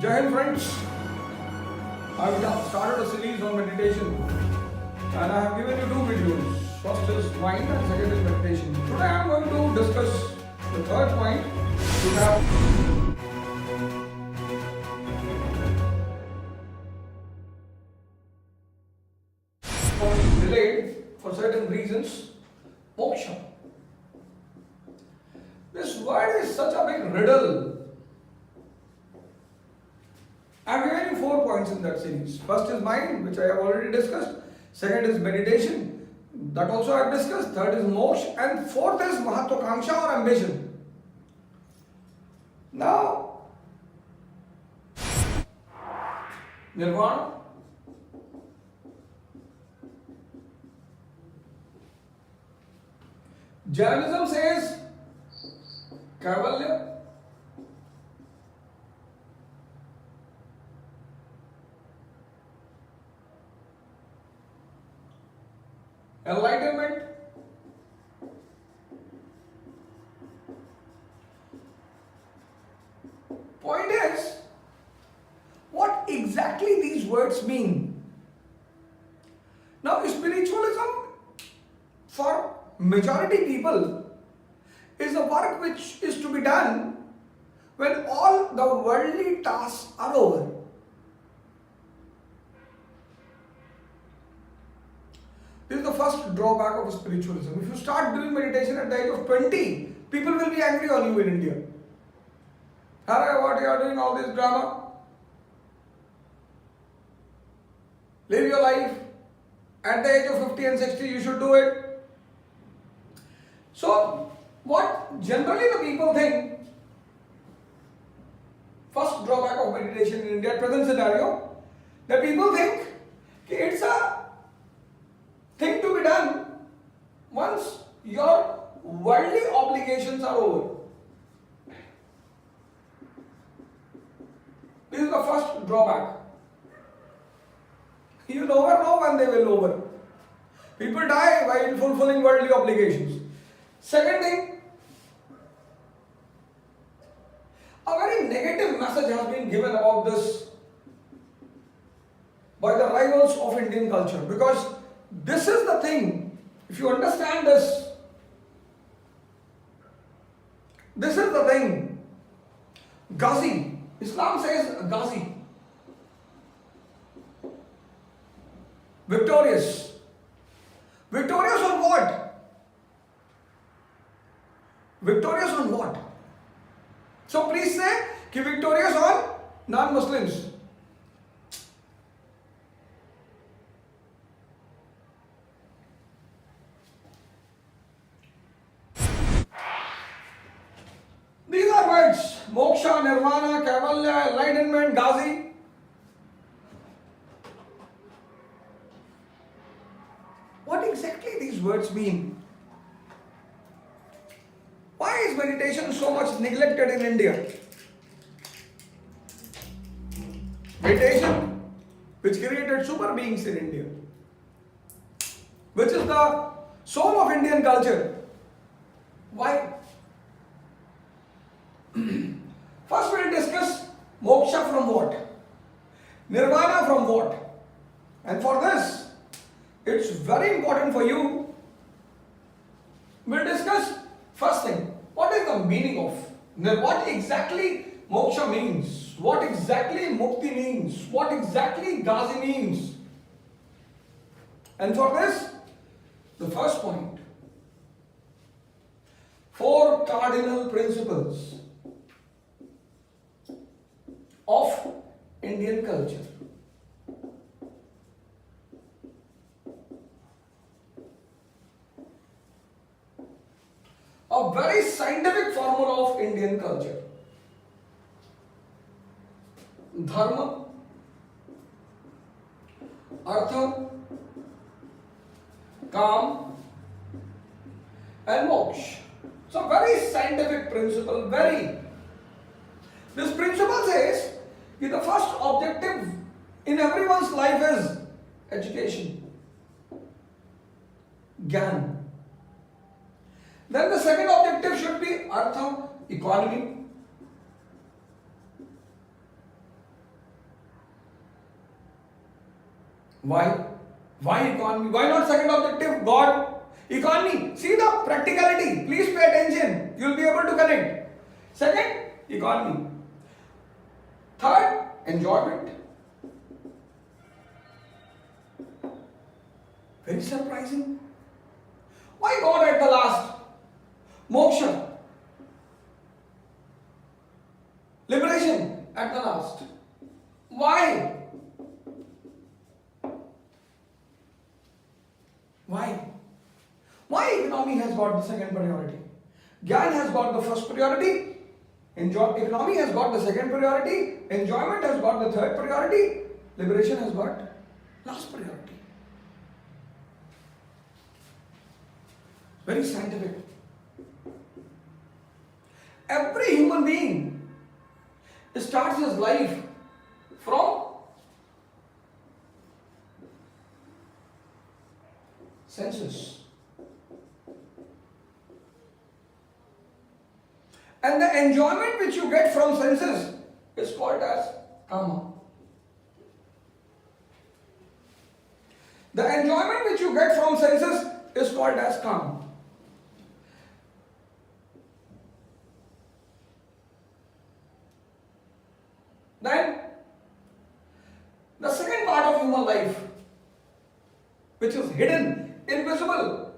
Jai Hind friends, I have started a series on meditation and I have given you two videos. First is mind and second is meditation. Today I am going to discuss the third point. We have delayed for certain reasons. Moksha. This word is such a big riddle. I have given you 4 points in that series. First is mind, which I have already discussed. Second is meditation, that also I have discussed. Third is moksha, and fourth is mahatvakanksha or ambition. Now, nirvana. Jainism says kaivalya. Enlightenment. Point is, what exactly these words mean? Now, spiritualism for majority people is a work which is to be done when all the worldly tasks are over. This is the first drawback of spiritualism. If you start doing meditation at the age of 20, people will be angry on you in India. Hara, what you are doing all this drama? Live your life. At the age of 50 and 60, you should do it. So, what generally the people think, first drawback of meditation in India, present scenario, that people think it's a thing to be done once your worldly obligations are over. This is the first drawback. You never know when they will over. People die while fulfilling worldly obligations. Second thing, a very negative message has been given about this by the rivals of Indian culture, because this is the thing, if you understand this, this is the thing. Ghazi, Islam says Ghazi, victorious. Victorious on what? Victorious on what? So please say, ki victorious on non-Muslims. These are words: moksha, nirvana, kaivalya, enlightenment, Ghazi. What exactly these words mean? Why is meditation so much neglected in India? Meditation, which created super beings in India, which is the soul of Indian culture. Why? First we will discuss moksha from what? Nirvana from what? And for this, it's very important for you. We'll discuss first thing, what is the meaning of, what exactly moksha means, what exactly mukti means, what exactly Ghazi means. And for this, the first point, 4 cardinal principles of Indian culture. A very scientific formula of Indian culture. Dharma, artha, kam, and moksha. So very scientific principle, very. This principle says that the first objective in everyone's life is education, Gyan. Then the second objective should be artha, economy. Why? Why economy? Why not second objective? God. Economy. See the practicality. Please pay attention. You will be able to connect. Second, economy. Third, enjoyment. Very surprising. Why God at the last? Moksha. Liberation at the last. Why? Why? Why economy has got the second priority? Gyan has got the first priority. Economy has got the second priority. Enjoyment has got the third priority. Liberation has got last priority. Very scientific. Every human being starts his life from senses. And the enjoyment which you get from senses is called as kama. The enjoyment which you get from senses is called as kama. Then, the second part of human life, which is hidden, invisible,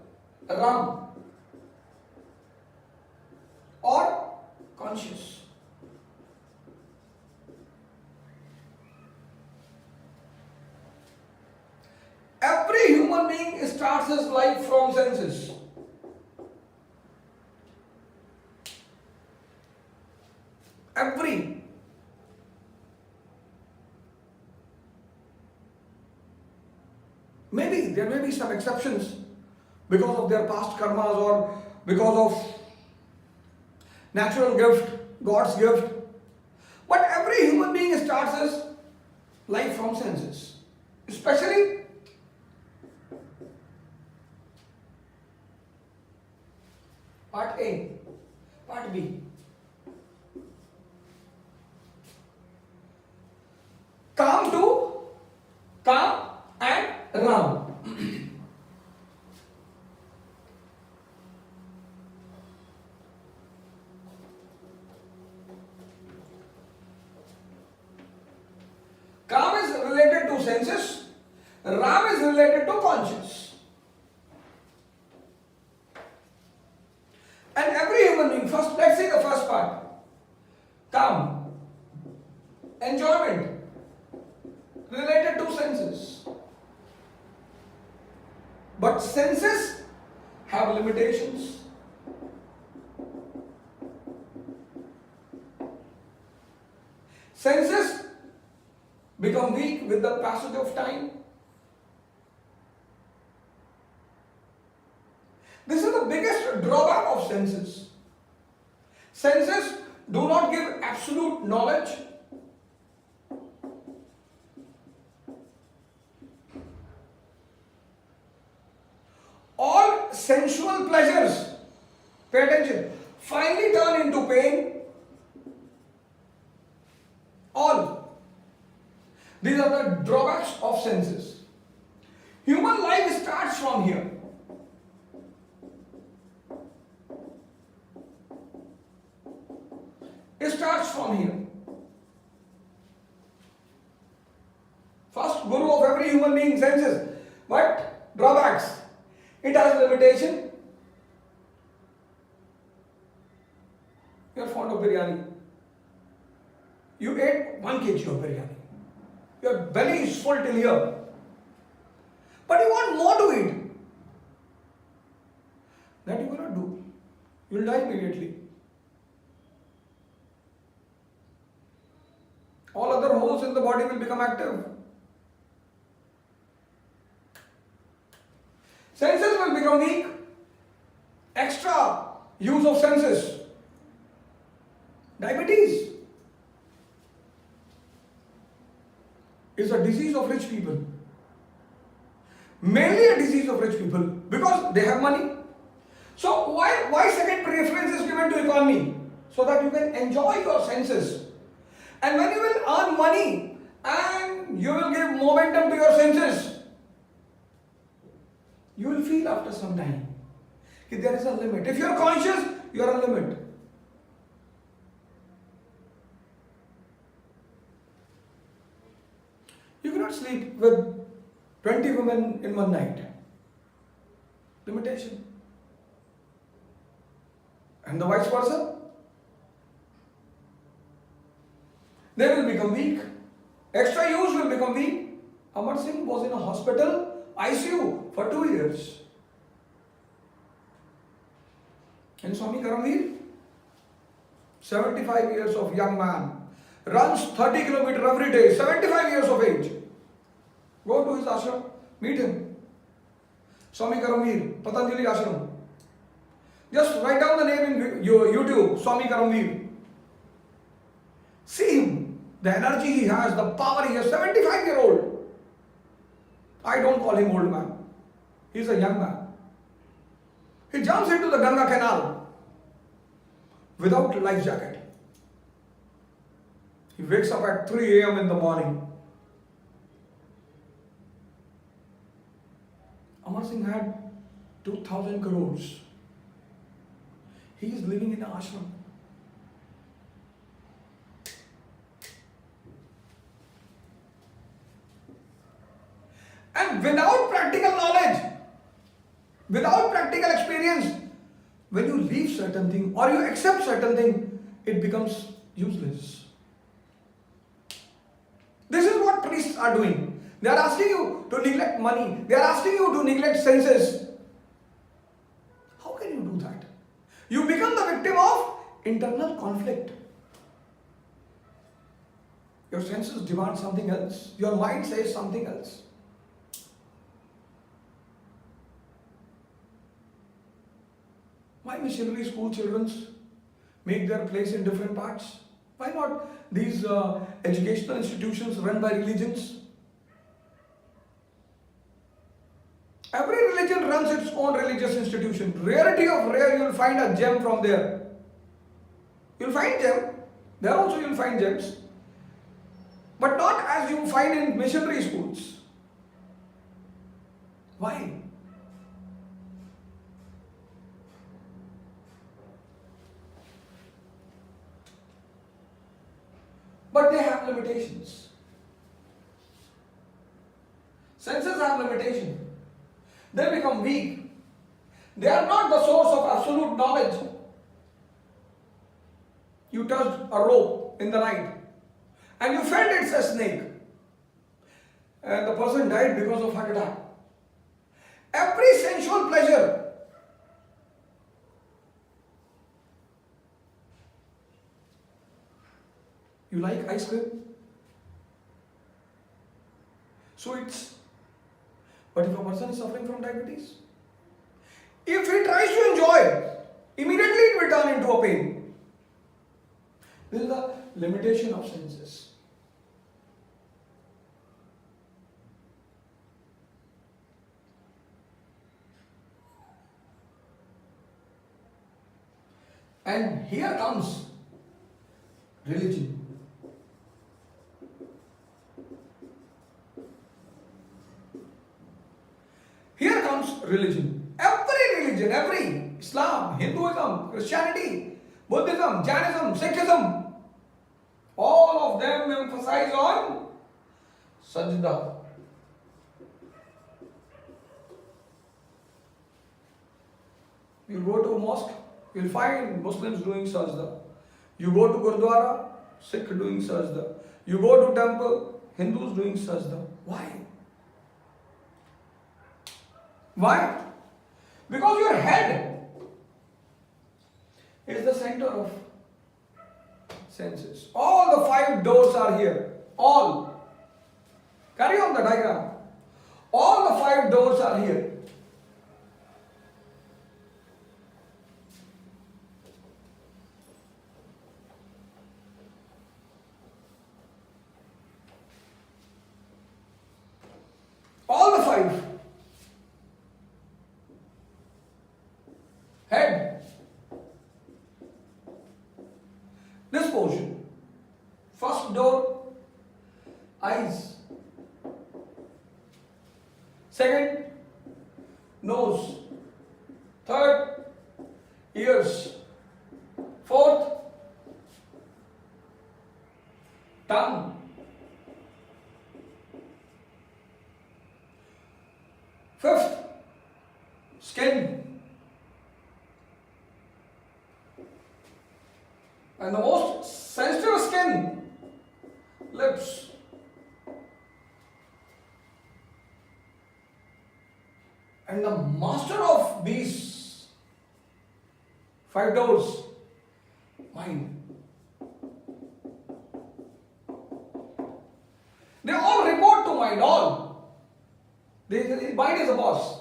Ram, or conscious. Every human being starts his life from senses. Every. Maybe there may be some exceptions because of their past karmas or because of natural gift, God's gift. But every human being starts his life from senses. Especially part A, part B. Calm to calm and Ram. Calm is related to senses, Ram is related to conscious. And every human being, first, let's see the first part. Calm, enjoyment, related to senses. But senses have limitations. Senses become weak with the passage of time. This is the biggest drawback of senses. Senses do not give absolute knowledge. All sensual pleasures, pay attention, finally turn into pain. All. These are the drawbacks of senses. Human life starts from here. It starts from here. First guru of every human being, senses. But drawbacks. It has limitation. You are fond of biryani. You ate 1 kg of biryani. Your belly is full till here. But you want more to eat. That you cannot do. You will die immediately. All other holes in the body will become active. Senses will become weak. Extra use of senses. Diabetes is a disease of rich people. Mainly a disease of rich people because they have money. So why second preference is given to economy? So that you can enjoy your senses. And when you will earn money and you will give momentum to your senses, You will feel after some time that there is a limit. If you are conscious, you are a limit. You cannot sleep with 20 women in one night. Limitation. And the vice versa. They will become weak. Extra use will become weak. Amar Singh was in a hospital ICU for 2 years. And Swami Karamveer, 75 years of young man, runs 30 kilometers every day, 75 years of age. Go to his ashram, meet him. Swami Karamveer, Patanjali Ashram. Just write down the name in your YouTube, Swami Karamveer. See him, the energy he has, the power he has, 75-year-old. I don't call him old man. He's a young man. He jumps into the Ganga canal without life jacket. He wakes up at 3 a.m. in the morning. Amar Singh had 2,000 crores. He is living in an ashram. And without practical knowledge, without practical experience, when you leave certain thing or you accept certain thing, it becomes useless. This is what priests are doing. They are asking you to neglect money. They are asking you to neglect senses. How can you do that? You become the victim of internal conflict. Your senses demand something else. Your mind says something else. Why missionary school children make their place in different parts? Why not these educational institutions run by religions? Every religion runs its own religious institution. Rarity of rare, you will find a gem from there. You will find gem. There also you will find gems. But not as you find in missionary schools. Why? But they have limitations. Senses have limitation. They become weak. They are not the source of absolute knowledge. You touched a rope in the night and you felt it's a snake. And the person died because of heart attack. Every sensual pleasure you like ice cream? Sweets. But if a person is suffering from diabetes, if he tries to enjoy, immediately it will turn into a pain. This is the limitation of senses. And here comes religion. Here comes religion. Every Islam, Hinduism, Christianity, Buddhism, Jainism, Sikhism, all of them emphasize on sajda. You go to a mosque, you'll find Muslims doing sajda. You go to Gurdwara, Sikh doing sajda. You go to temple, Hindus doing sajda. Why? Why? Because your head is the center of senses. All the 5 doors are here. All. Carry on the diagram. All the 5 doors are here. All the 5. Head. This portion. First door, eyes. Second, nose. Third, ears. Fourth, tongue. Fifth, skin. And the most sensitive skin, lips. And the master of these 5 doors, mind. They all report to mind, all. Mind is the boss.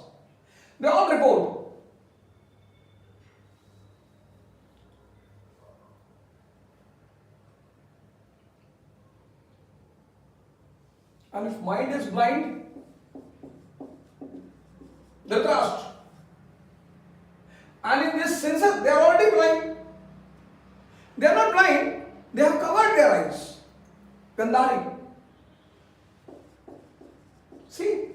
They all report. And if mind is blind, they trust. And in this senses, they are already blind. They are not blind, they have covered their eyes. Gandhari. See?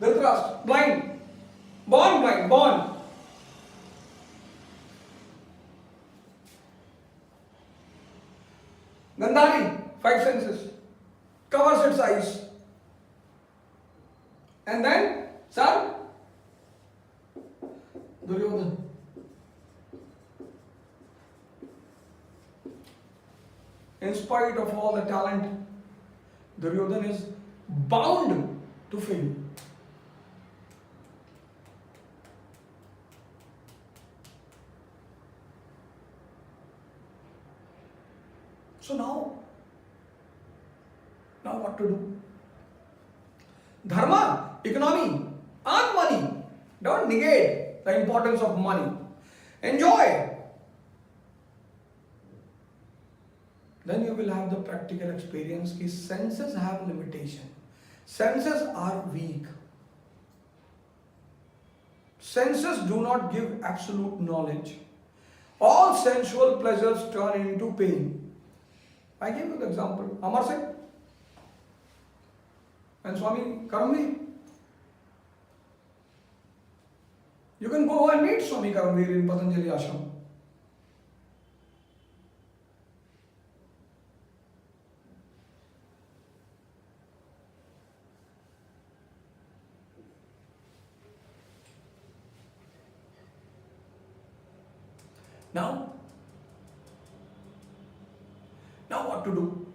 Dhritarashtra, blind. Born blind, born. Gandhari, 5 senses, covers its eyes. And then, son, Duryodhana. In spite of all the talent, Duryodhana is bound to fail. So now what to do? Dharma, economy, earn money. Don't negate the importance of money. Enjoy. Then you will have the practical experience that senses have limitation. Senses are weak. Senses do not give absolute knowledge. All sensual pleasures turn into pain. I gave you the example. Amar Singh and Swami Karamveer. You can go and meet Swami Karamveer in Patanjali Ashram. Now what to do?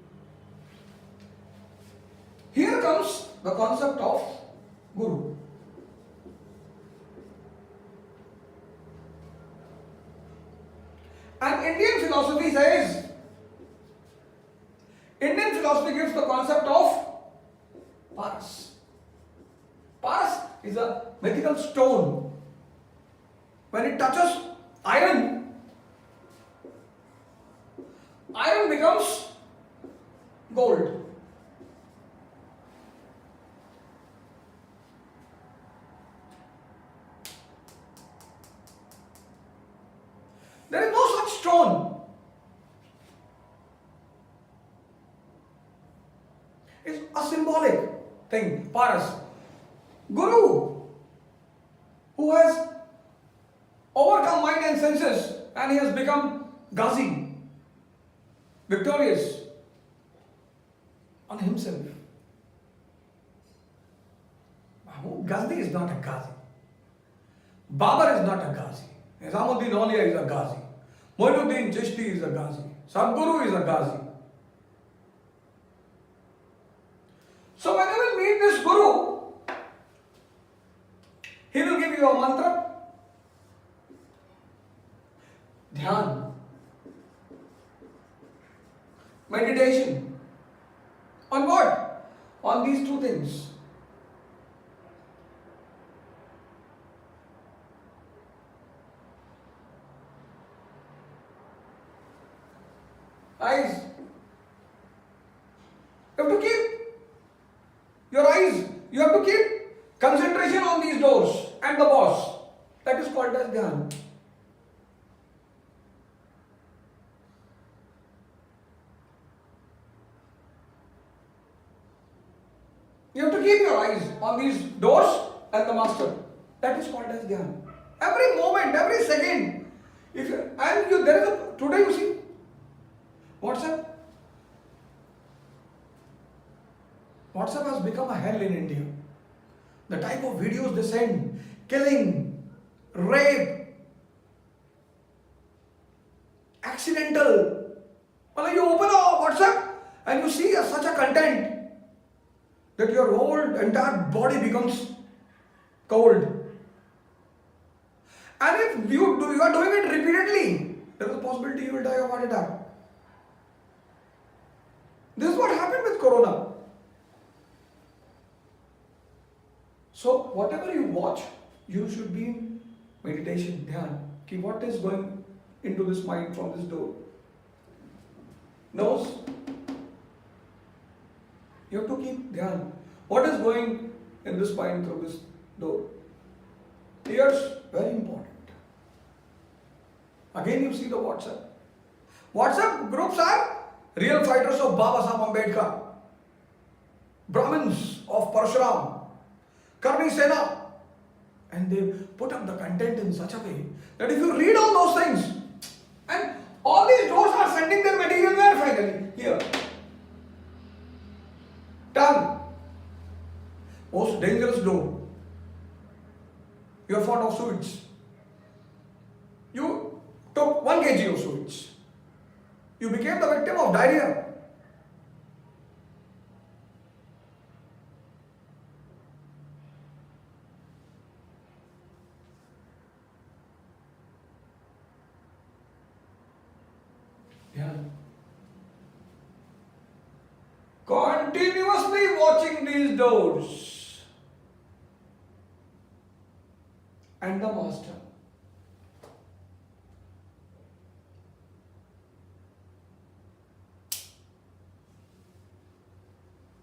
Here comes the concept of Guru. And Indian philosophy gives the concept of Paras. Paras is a mythical stone. When it touches iron becomes gold. There is no such stone. It's a symbolic thing, Paras. Guru, who has overcome mind and senses and he has become Ghazi, victorious on himself. Ghazi is not a Ghazi. Babar is not a Ghazi. Nizamuddin Auliya is a Ghazi. Moinuddin Chishti is a Ghazi. Sadguru is a Ghazi. So when you will meet this Guru, he will give you a mantra, dhyan, meditation. On what? On these 2 things. Eyes. You have to keep your eyes, you have to keep concentration on these doors and the boss. That is called as dhyan. You have to keep your eyes on these doors and the master. That is called as dhyan. Every moment, every second. If you, and you, there is a, today you see, WhatsApp. WhatsApp has become a hell in India. The type of videos they send, killing, rape, accidental. Well, you open a WhatsApp and you see such a content that your whole entire body becomes cold. And if you are doing it repeatedly, there is a possibility you will die of heart attack. This is what happened with Corona. So whatever you watch, you should be in meditation, dhyan. Ki what is going into this mind from this door? Nose. You have to keep dhyan. What is going in this mind through this door? Ears, very important. Again you see the WhatsApp. WhatsApp groups are real fighters of Baba Saheb Ambedkar, Brahmins of Parshuram, Karni Sena, and they put up the content in such a way that if you read all those things, and all these doors are sending their material where finally? Here. Tongue. Most dangerous door. You are fond of sweets. You took 1 kg of sweets. You became the victim of diarrhea. Yeah. Continuously watching these doors and the master.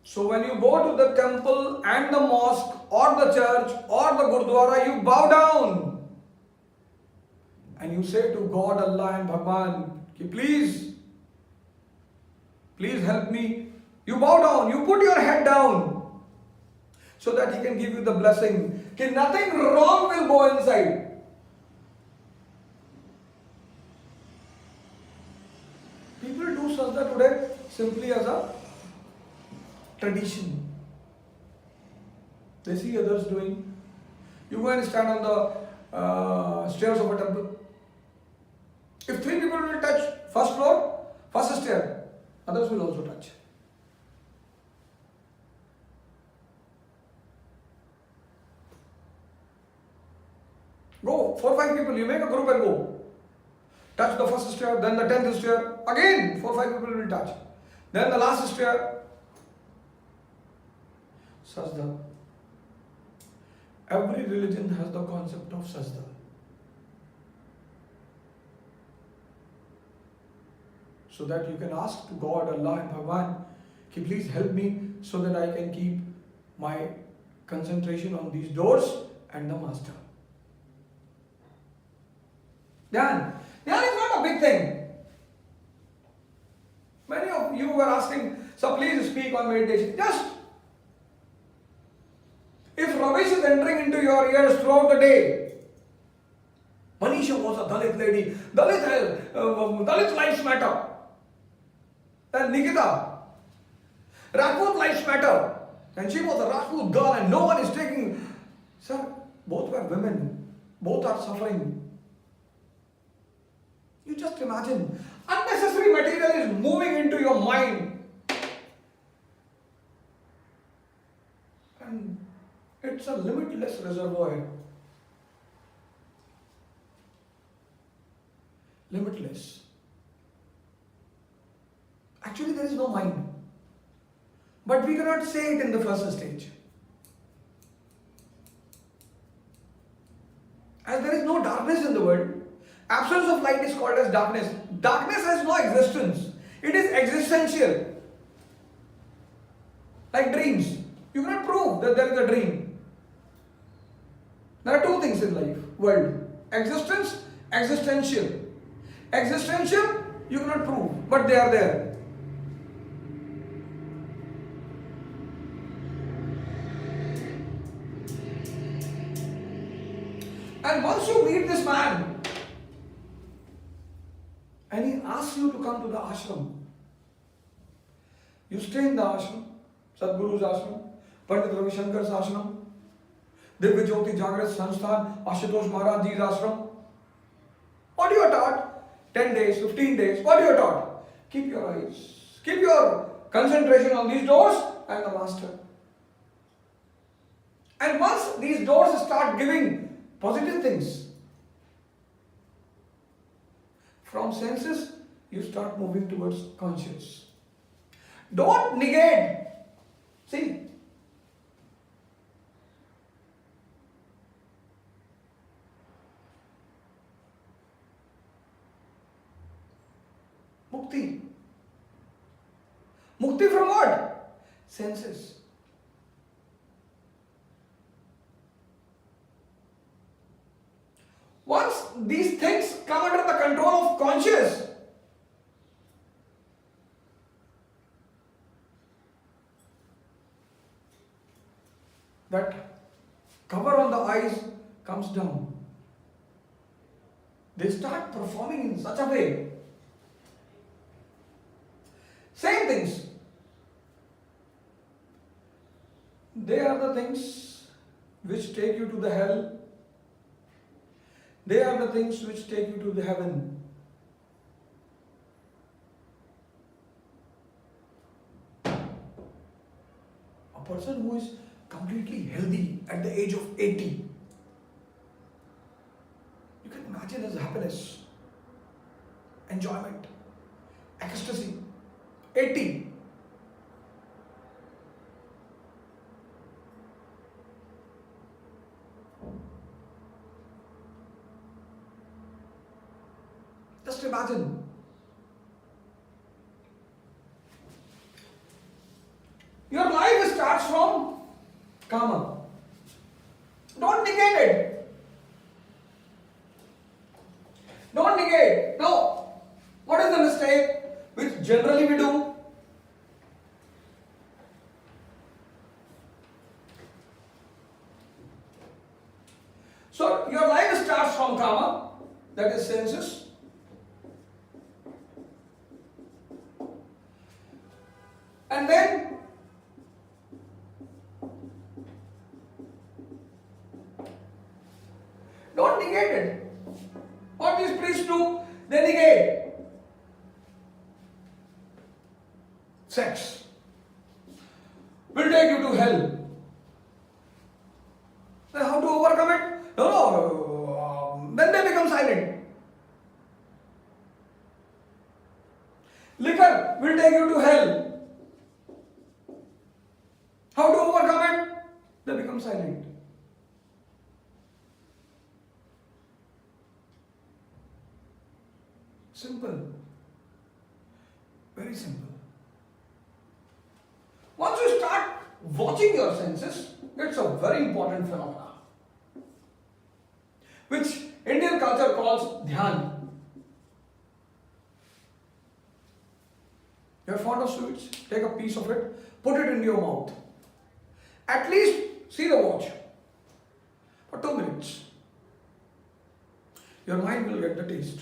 So when you go to the temple and the mosque or the church or the gurdwara, you bow down and you say to God, Allah and Bhagwan, ki please help me. You bow down, you put your head down so that He can give you the blessing. Ki nothing wrong will go inside. People do sajda today simply as a tradition. They see others doing. You go and stand on the stairs of a temple. If 3 people will touch first floor, first stair, others will also touch. Go, 4-5 people, you make a group and go. Touch the first stair, then the 10th stair. Again, 4-5 people will touch. Then the last stair. Sajda. Every religion has the concept of sajda. So that you can ask to God, Allah and Bhagwan, ki please help me so that I can keep my concentration on these doors and the master. Dhyan. Dhyan is not a big thing. Many of you were asking, so please speak on meditation. Just if rubbish is entering into your ears throughout the day, Manisha was a Dalit lady, Dalit lives matter. And Nikita, Rajput lives matter. And she was a Rajput girl and no one is taking. Sir, both were women, both are suffering. You just imagine, unnecessary material is moving into your mind. And it's a limitless reservoir. Limitless. Actually, there is no mind. But we cannot say it in the first stage. As there is no darkness in the world, absence of light is called as darkness. Darkness has no existence. It is existential. Like dreams. You cannot prove that there is a dream. There are 2 things in life, world. Existence, existential. Existential, you cannot prove, but they are there. And once you meet this man, and he asks you to come to the ashram, you stay in the ashram, Sadguru's ashram, Pandit Ravi Shankar's ashram, Divya Jyoti Jagrat Sansthan, Ashutosh Maharaj Ji's ashram. What you are taught? 10 days, 15 days, what you are taught? Keep your eyes, keep your concentration on these doors and the master. And once these doors start giving positive things, from senses, you start moving towards conscious. Don't negate. See, Mukti. Mukti from what? Senses. Once these things come under the control of conscious, that cover on the eyes comes down. They start performing in such a way. Same things. They are the things which take you to the hell. They are the things which take you to the heaven. A person who is completely healthy at the age of 80, you can imagine his happiness, enjoyment, ecstasy. 80. Just imagine. Your life starts from karma. Don't negate it. Don't negate. No. What is the mistake which generally we do? So your life starts from karma, that is senses. And then don't negate it. What these priests do, they negate. Sex will take you to hell. Then how to overcome it? No. Then they become silent. Liquor will take you to hell. How to overcome it? They become silent. Simple. Very simple. Once you start watching your senses, it's a very important phenomenon, which Indian culture calls dhyan. You're fond of sweets? Take a piece of it, put it in your mouth. At least see the watch for 2 minutes. Your mind will get the taste.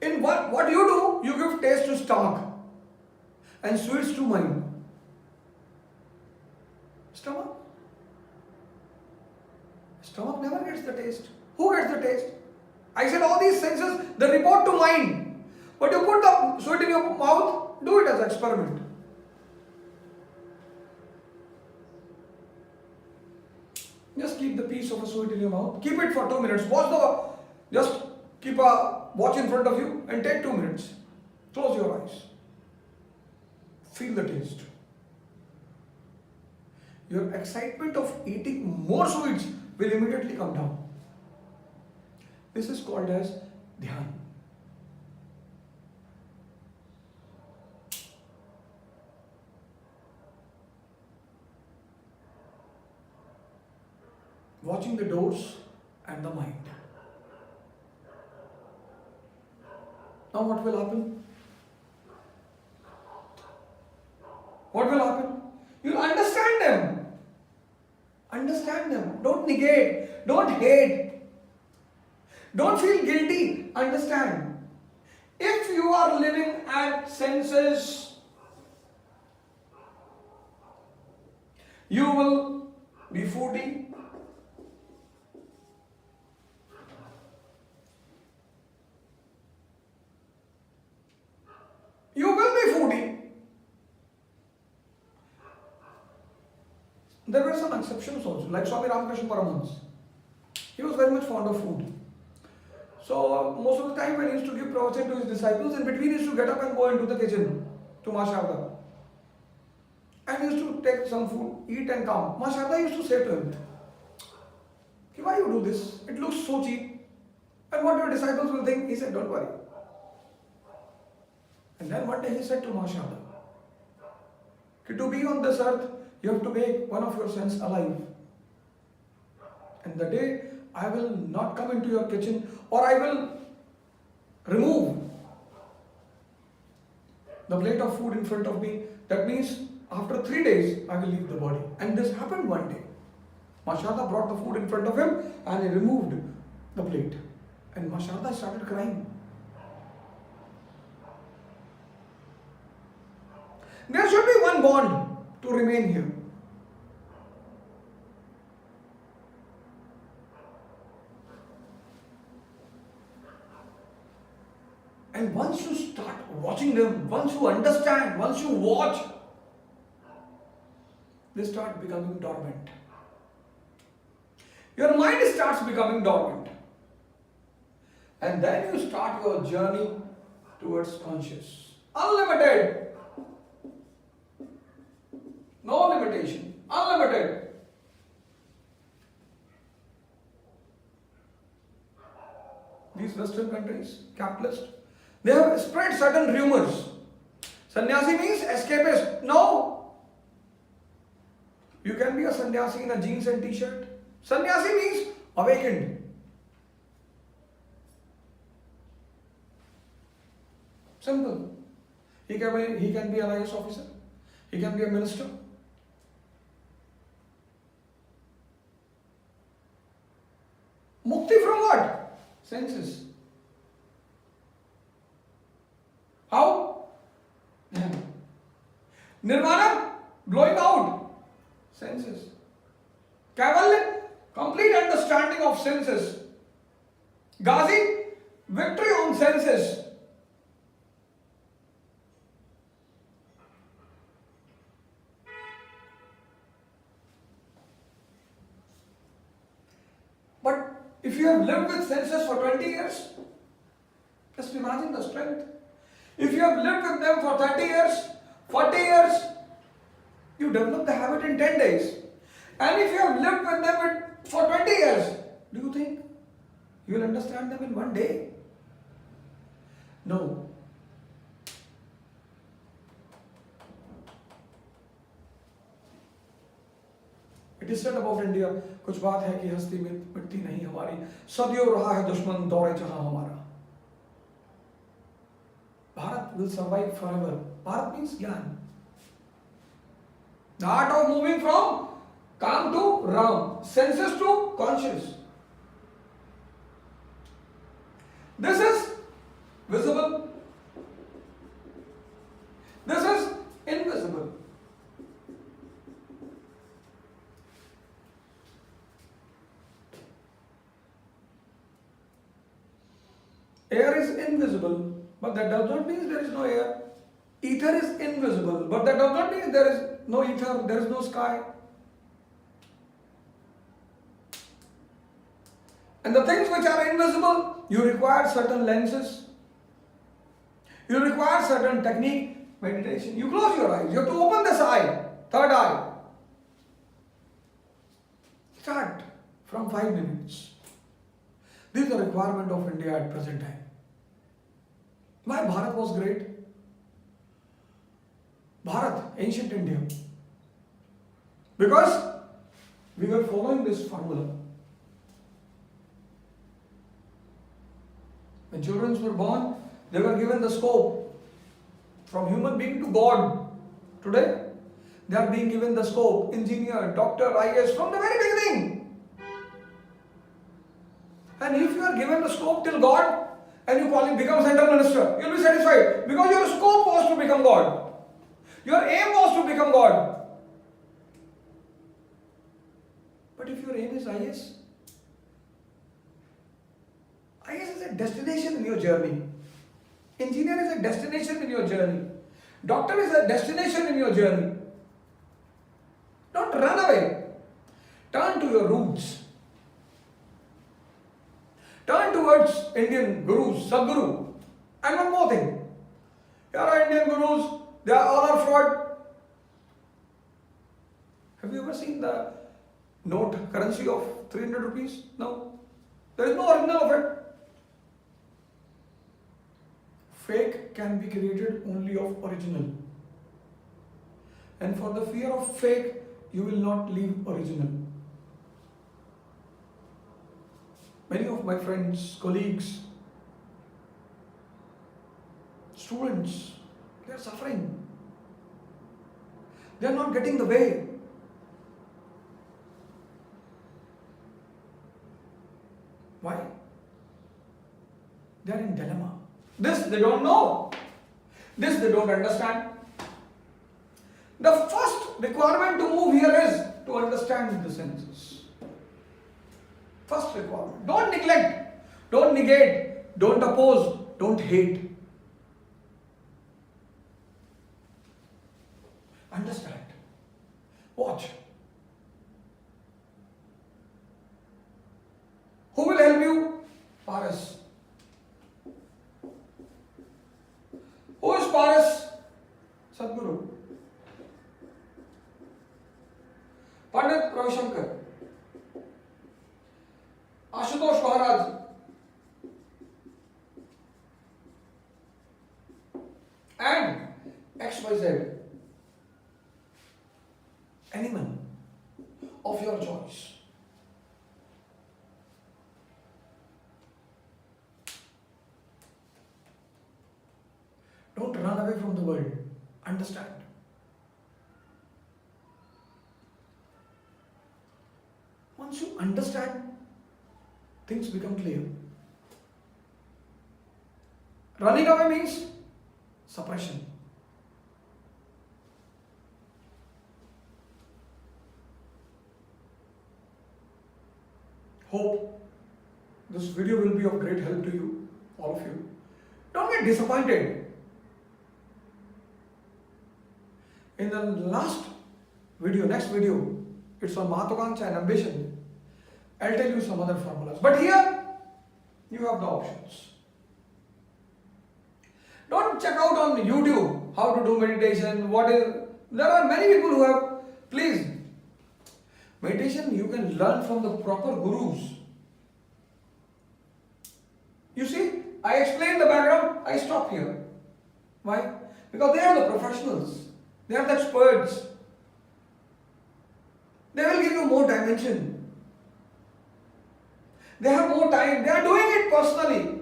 In what you do, you give taste to stomach and sweets to mind. Stomach? Stomach never gets the taste. Who gets the taste? I said all these senses, they report to mind. But you put the sweet in your mouth, do it as an experiment. Just keep the piece of a sweet in your mouth. Keep it for 2 minutes. Just keep a watch in front of you and take 2 minutes. Close your eyes. Feel the taste. Your excitement of eating more sweets will immediately come down. This is called as dhyan. Watching the doors and the mind. Now what will happen? What will happen? You'll understand them. Understand them. Don't negate. Don't hate. Don't feel guilty. Understand. If you are living at senses, you will be foodie. You will be foodie. There were some exceptions also, like Swami Ramakrishna Paramahansa. He was very much fond of food. So most of the time when he used to give pravachan to his disciples, in between he used to get up and go into the kitchen to Ma Sharda. And he used to take some food, eat and come. Ma Sharda used to say to him, why you do this? It looks so cheap. And what your disciples will think? He said, don't worry. And then one day he said to Ma Sharda, to be on this earth, you have to make one of your sons alive. And the day I will not come into your kitchen, or I will remove the plate of food in front of me, that means after 3 days I will leave the body. And this happened one day. Ma Sharda brought the food in front of him and he removed the plate. And Ma Sharda started crying. There should be one bond to remain here. And once you start watching them, once you understand, once you watch, they start becoming dormant. Your mind starts becoming dormant. And then you start your journey towards conscious. Unlimited. No limitation. Unlimited. These Western countries, capitalist, they have spread certain rumors. Sannyasi means escapist. No. You can be a sannyasi in a jeans and t-shirt. Sannyasi means awakened. Simple. He can be an IAS officer. He can be a minister. Mukti from what? Senses. How? Nirvana, blowing out. Senses. Kaivalya, complete understanding of senses. Ghazi, victory on senses. But if you have lived with senses for 20 years, just imagine the strength. If you have lived with them for 30 years, 40 years, you develop the habit in 10 days. And if you have lived with them for 20 years, do you think you will understand them in one day? No. It is said about India, कुछ बात है कि हस्ती में मिटती नहीं हमारी, सदियों रहा है दुश्मन दौरे जहां हमारा. Bharat will survive forever. Bharat means Gyan. The art of moving from Kam to Ram, senses to conscious. This is visible. This is invisible. Air is invisible, but that does not mean there is no air. Ether is invisible, but that does not mean there is no ether, there is no sky. And the things which are invisible, you require certain lenses. You require certain technique, meditation. You close your eyes, you have to open this eye, third eye. Start from 5 minutes. This is the requirement of India at present time. Why Bharat was great? Bharat, ancient India. Because we were following this formula. When children were born, they were given the scope from human being to God. Today, they are being given the scope, engineer, doctor, IAS, from the very beginning. And if you are given the scope till God and you call him become central minister, you'll be satisfied because your scope was to become God. Your aim was to become God. But if your aim is IS, IS is a destination in your journey. Engineer is a destination in your journey. Doctor is a destination in your journey. Don't run away. Turn to your roots. Turn towards Indian gurus, Sadguru. And one more thing. Here are Indian gurus, they are all are fraud. Have you ever seen the note currency of 300 rupees? No. There is no original of it. Fake can be created only of original. And for the fear of fake, you will not leave original. Many of my friends, colleagues, students, they are suffering. They are not getting the way. Why? They are in dilemma. This they don't know. This they don't understand. The first requirement to move here is to understand the senses. First requirement. Don't neglect, don't negate, don't oppose, don't hate. Understand. Watch. Who will help you? Paras. Who is Paras? Sadguru. Pandit Ravi Shankar. Ashutosh Maharaj. And XYZ. Anyone of your choice. Don't run away from the world. Understand. Once you understand, things become clear. Running away means suppression. Hope this video will be of great help to you, all of you. Don't get disappointed. In the last video, next video, it's on Mahatokanksha and ambition. I'll tell you some other formulas. But here, you have the options. Don't check out on YouTube how to do meditation, what is. There are many people who have, please. Meditation you can learn from the proper gurus. You see, I explained the background, I stop here. Why? Because they are the professionals. They are the experts. They will give you more dimension. They have more time. They are doing it personally.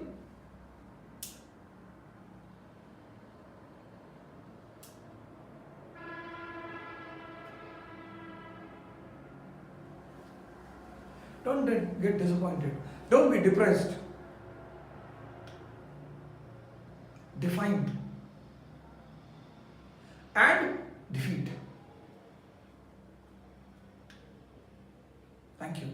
Don't get disappointed. Don't be depressed. Defined. And defeat. Thank you.